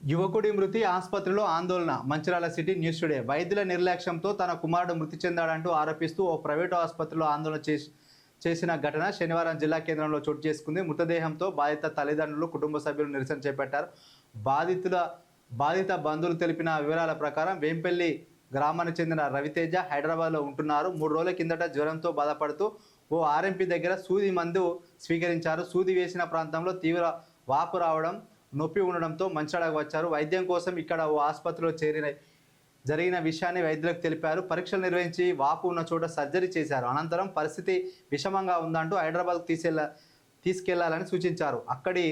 యువకుడి మృతి ఆసుపత్రిలో ఆందోళన. Mancherial city news today. వైద్యుల నిర్లక్ష్యంతో తన కుమారుడు మృతి చెందాడంటూ ఆరోపిస్తూ ఓ ప్రైవేటు ఆసుపత్రిలో ఆందోళన చేసిన ఘటన శనివారం జిల్లా కేంద్రంలో చోటు చేసుకుంది. మృతదేహంతో బాధిత తల్లిదండ్రులు, కుటుంబ సభ్యులు నిరసన చేపట్టారు. బాధిత బంధువులు తెలిపిన వివరాల ప్రకారం వేంపల్లి గ్రామానికి చెందిన రవితేజ హైదరాబాద్లో ఉంటున్నారు. 3 రోజుల కిందట జ్వరంతో బాధపడుతూ ఓ ఆర్ఎంపీ దగ్గర సూది మందు స్వీకరించారు. సూది వేసిన ప్రాంతంలో తీవ్ర వాపు రావడం, నొప్పి ఉండడంతో మంచిర్యాలకు వచ్చారు. వైద్యం కోసం ఇక్కడ ఓ ఆసుపత్రిలో జరిగిన విషయాన్ని వైద్యులకు తెలిపారు. పరీక్షలు నిర్వహించి వాపు ఉన్న చోట సర్జరీ చేశారు. అనంతరం పరిస్థితి విషమంగా ఉందంటూ హైదరాబాద్కు తీసుకెళ్లాలని సూచించారు. అక్కడి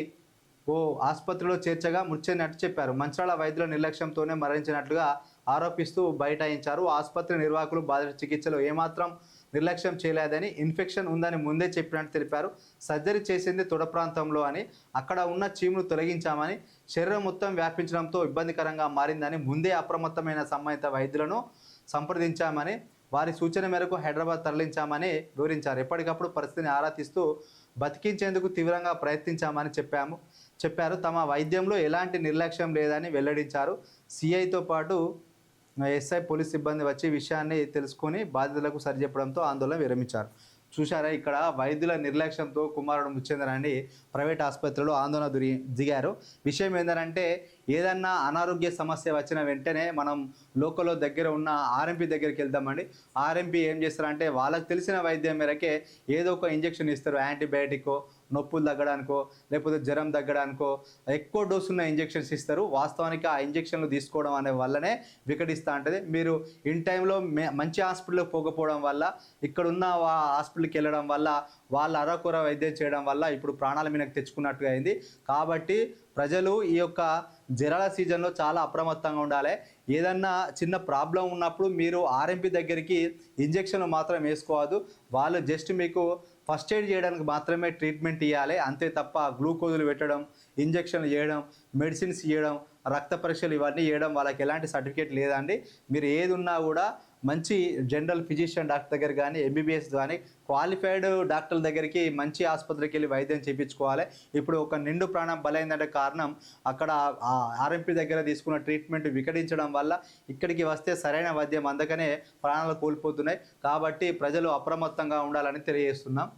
ఓ ఆసుపత్రిలో చేర్చగా మృత్యునట్టు చెప్పారు. మంచిర్యాల వైద్యుల నిర్లక్ష్యంతోనే మరణించినట్లుగా ఆరోపిస్తూ బైఠాయించారు. ఆసుపత్రి నిర్వాహకులు బాధిత చికిత్సలో ఏమాత్రం నిర్లక్ష్యం చేయలేదని, ఇన్ఫెక్షన్ ఉందని ముందే చెప్పినట్టు తెలిపారు. సర్జరీ చేసింది తొడ ప్రాంతంలో అని, అక్కడ ఉన్న చీమును తొలగించామని, శరీరం మొత్తం వ్యాపించడంతో ఇబ్బందికరంగా మారిందని ముందే అప్రమత్తమైన సంబంధిత వైద్యులను సంప్రదించామని, వారి సూచన మేరకు హైదరాబాద్ తరలించామని వివరించారు. ఎప్పటికప్పుడు పరిస్థితిని ఆరా తీస్తూ బతికించేందుకు తీవ్రంగా ప్రయత్నించామని చెప్పారు. తమ వైద్యంలో ఎలాంటి నిర్లక్ష్యం లేదని వెల్లడించారు. సిఐతో పాటు ఎస్ఐ పోలీస్ సిబ్బంది వచ్చి విషయాన్ని తెలుసుకొని బాధితులకు సరిచెప్పడంతో ఆందోళన విరమించారు. చూశారా, ఇక్కడ వైద్యుల నిర్లక్ష్యంతో కుమారుడు మృతి ప్రైవేట్ ఆసుపత్రిలో ఆందోళన దిగారు. విషయం ఏంటంటే, ఏదన్నా అనారోగ్య సమస్య వచ్చిన వెంటనే మనం లోకల్లో దగ్గర ఉన్న ఆర్ఎంపీ దగ్గరికి వెళ్తామండి. ఆర్ఎంపీ ఏం చేస్తారంటే, వాళ్ళకి తెలిసిన వైద్యం మేరకే ఏదో ఒక ఇంజెక్షన్ ఇస్తారు. యాంటీబయాటికో, నొప్పులు తగ్గడానికో, లేకపోతే జ్వరం తగ్గడానికో ఎక్కువ డోసు ఉన్న ఇంజెక్షన్స్ ఇస్తారు. వాస్తవానికి ఆ ఇంజెక్షన్లు తీసుకోవడం అనే వల్లనే వికటిస్తూ ఉంటుంది. మీరు ఇన్ టైంలో మంచి హాస్పిటల్కి పోకపోవడం వల్ల, ఇక్కడున్న హాస్పిటల్కి వెళ్ళడం వల్ల, వాళ్ళ అరకొర వైద్యం చేయడం వల్ల ఇప్పుడు ప్రాణాల మీదకి తెచ్చుకున్నట్టుగా అయింది. కాబట్టి ప్రజలు ఈ యొక్క జ్వరాల సీజన్లో చాలా అప్రమత్తంగా ఉండాలి. ఏదన్నా చిన్న ప్రాబ్లం ఉన్నప్పుడు మీరు ఆర్ఎంపీ దగ్గరికి ఇంజెక్షన్ మాత్రం వేసుకోవద్దు. వాళ్ళు జస్ట్ మీకు ఫస్ట్ ఎయిడ్ చేయడానికి మాత్రమే ట్రీట్మెంట్ ఇవ్వాలి. అంతే తప్ప గ్లూకోజులు పెట్టడం, ఇంజెక్షన్లు చేయడం, మెడిసిన్స్ ఇవ్వడం, రక్త పరీక్షలు ఇవన్నీ చేయడం వాళ్ళకి ఎలాంటి సర్టిఫికేట్ లేదండి. మీరు ఏది ఉన్నా కూడా మంచి జనరల్ ఫిజిషియన్ డాక్టర్ దగ్గర కానీ, ఎంబీబీఎస్ కానీ క్వాలిఫైడ్ డాక్టర్ల దగ్గరికి, మంచి ఆసుపత్రికి వెళ్ళి వైద్యం చేయించుకోవాలి. ఇప్పుడు ఒక నిండు ప్రాణం బలైందంటే కారణం అక్కడ ఆర్ఎంపీ దగ్గర తీసుకున్న ట్రీట్మెంట్ వికటించడం వల్ల ఇక్కడికి వస్తే సరైన వైద్యం అందకనే ప్రాణాలు కోల్పోతున్నాయి. కాబట్టి ప్రజలు అప్రమత్తంగా ఉండాలని తెలియజేస్తున్నాం.